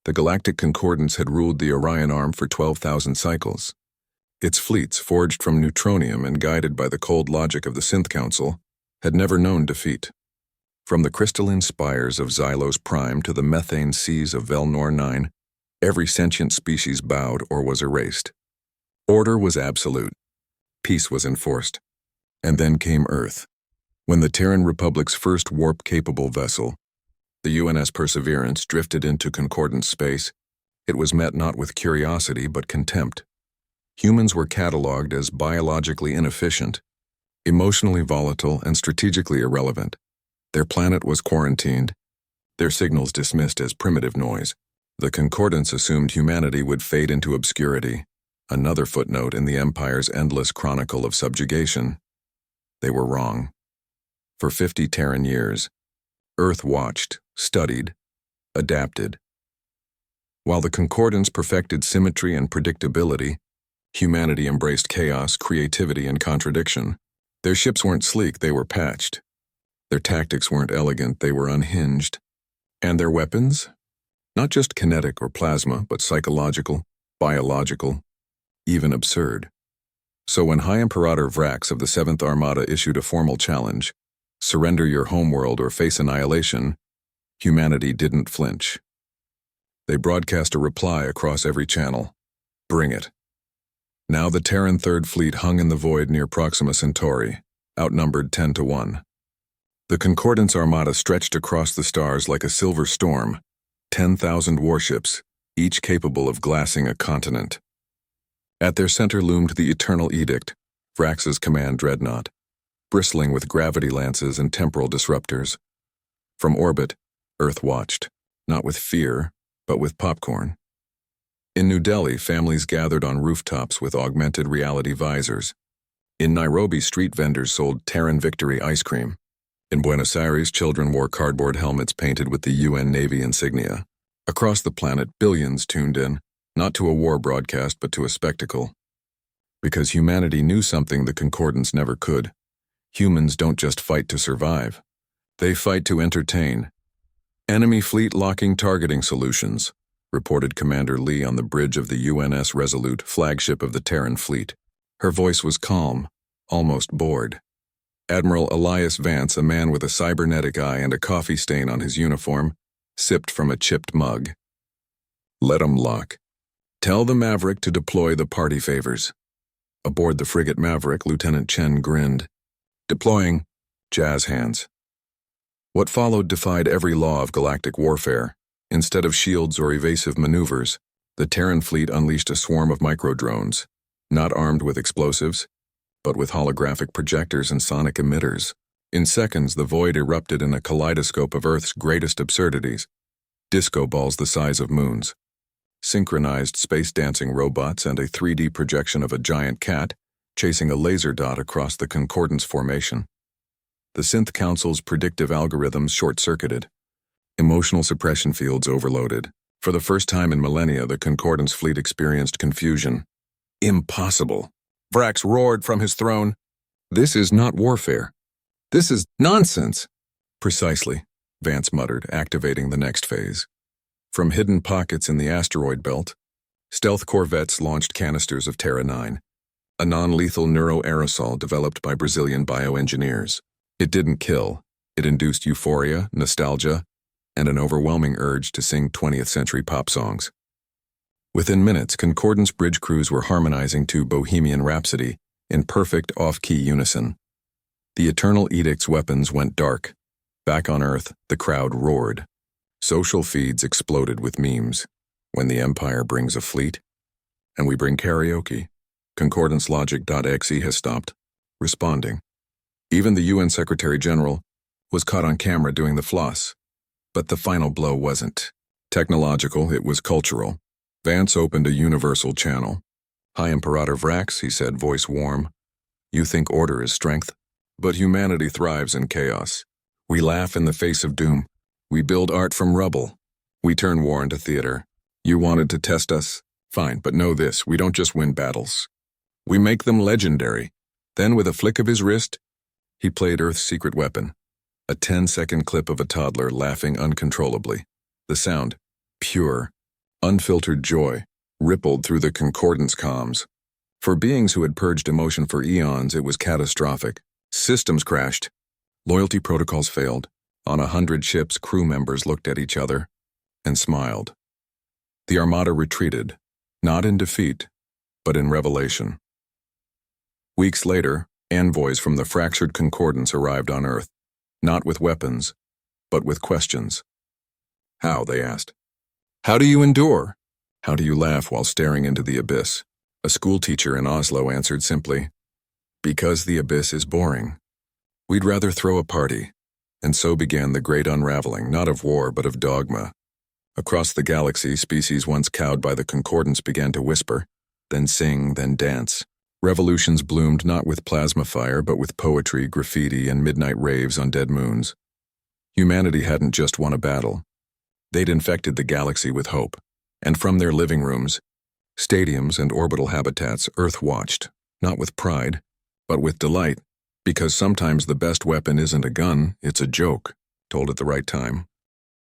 The Galactic Concordance had ruled the Orion Arm for 12,000 cycles. Its fleets, forged from neutronium and guided by the cold logic of the Synth Council, had never known defeat. From the crystalline spires of Xylos Prime to the methane seas of Velnor 9, every sentient species bowed or was erased. Order was absolute. Peace was enforced. And then came Earth. When the Terran Republic's first warp-capable vessel, the UNS Perseverance, drifted into Concordance space, it was met not with curiosity but contempt. Humans were catalogued as biologically inefficient, emotionally volatile, and strategically irrelevant. Their planet was quarantined, their signals dismissed as primitive noise. The Concordance assumed humanity would fade into obscurity, another footnote in the Empire's endless chronicle of subjugation. They were wrong. For 50 Terran years, Earth watched, studied, adapted. While the Concordance perfected symmetry and predictability, humanity embraced chaos, creativity, and contradiction. Their ships weren't sleek, they were patched. Their tactics weren't elegant, they were unhinged. And their weapons? Not just kinetic or plasma, but psychological, biological, even absurd. So when High Imperator Vrax of the 7th Armada issued a formal challenge, surrender your homeworld or face annihilation, humanity didn't flinch. They broadcast a reply across every channel. Bring it. Now the Terran Third Fleet hung in the void near Proxima Centauri, outnumbered 10-1. The Concordance Armada stretched across the stars like a silver storm, 10,000 warships, each capable of glassing a continent. At their center loomed the Eternal Edict, Vrax's command dreadnought, bristling with gravity lances and temporal disruptors. From orbit, Earth watched, not with fear, but with popcorn. In New Delhi, families gathered on rooftops with augmented reality visors. In Nairobi, street vendors sold Terran Victory ice cream. In Buenos Aires, children wore cardboard helmets painted with the UN Navy insignia. Across the planet, billions tuned in, not to a war broadcast but to a spectacle. Because humanity knew something the Concordance never could. Humans don't just fight to survive. They fight to entertain. Enemy fleet locking targeting solutions, reported Commander Lee on the bridge of the UNS Resolute, flagship of the Terran fleet. Her voice was calm, almost bored. Admiral Elias Vance, a man with a cybernetic eye and a coffee stain on his uniform, sipped from a chipped mug. Let 'em lock. Tell the Maverick to deploy the party favors. Aboard the frigate Maverick, Lieutenant Chen grinned. Deploying. Jazz hands. What followed defied every law of galactic warfare. Instead of shields or evasive maneuvers, the Terran fleet unleashed a swarm of microdrones, not armed with explosives, but with holographic projectors and sonic emitters. In seconds, the void erupted in a kaleidoscope of Earth's greatest absurdities. Disco balls the size of moons, synchronized space-dancing robots, and a 3D projection of a giant cat chasing a laser dot across the Concordance formation. The Synth Council's predictive algorithms short-circuited. Emotional suppression fields overloaded. For the first time in millennia, the Concordance fleet experienced confusion. Impossible. Vrax roared from his throne. This is not warfare. This is nonsense. Precisely, Vance muttered, activating the next phase. From hidden pockets in the asteroid belt, stealth corvettes launched canisters of Terra 9, a non-lethal neuroaerosol developed by Brazilian bioengineers. It didn't kill. It induced euphoria, nostalgia, and an overwhelming urge to sing 20th century pop songs. Within minutes, Concordance bridge crews were harmonizing to Bohemian Rhapsody in perfect off-key unison. The Eternal Edict's weapons went dark. Back on Earth, the crowd roared. Social feeds exploded with memes. When the Empire brings a fleet, and we bring karaoke. ConcordanceLogic.exe has stopped responding. Even the UN Secretary General was caught on camera doing the floss. But the final blow wasn't technological, it was cultural. Vance opened a universal channel. High Imperator Vrax, he said, voice warm. You think order is strength, but humanity thrives in chaos. We laugh in the face of doom. We build art from rubble. We turn war into theater. You wanted to test us? Fine, but know this, we don't just win battles. We make them legendary. Then with a flick of his wrist, he played Earth's secret weapon. A 10-second clip of a toddler laughing uncontrollably. The sound, pure, Unfiltered joy rippled through the Concordance comms. For beings who had purged emotion for eons, it was catastrophic. Systems crashed. Loyalty protocols failed. On 100 ships, crew members looked at each other and smiled. The Armada retreated, not in defeat, but in revelation. Weeks later, envoys from the fractured Concordance arrived on Earth, not with weapons, but with questions. How, they asked. How do you endure? How do you laugh while staring into the abyss? A schoolteacher in Oslo answered simply, because the abyss is boring. We'd rather throw a party. And so began the great unraveling, not of war, but of dogma. Across the galaxy, species once cowed by the Concordance began to whisper, then sing, then dance. Revolutions bloomed not with plasma fire, but with poetry, graffiti, and midnight raves on dead moons. Humanity hadn't just won a battle. They'd infected the galaxy with hope. And from their living rooms, stadiums, and orbital habitats, Earth watched, not with pride, but with delight, because sometimes the best weapon isn't a gun, it's a joke, told at the right time.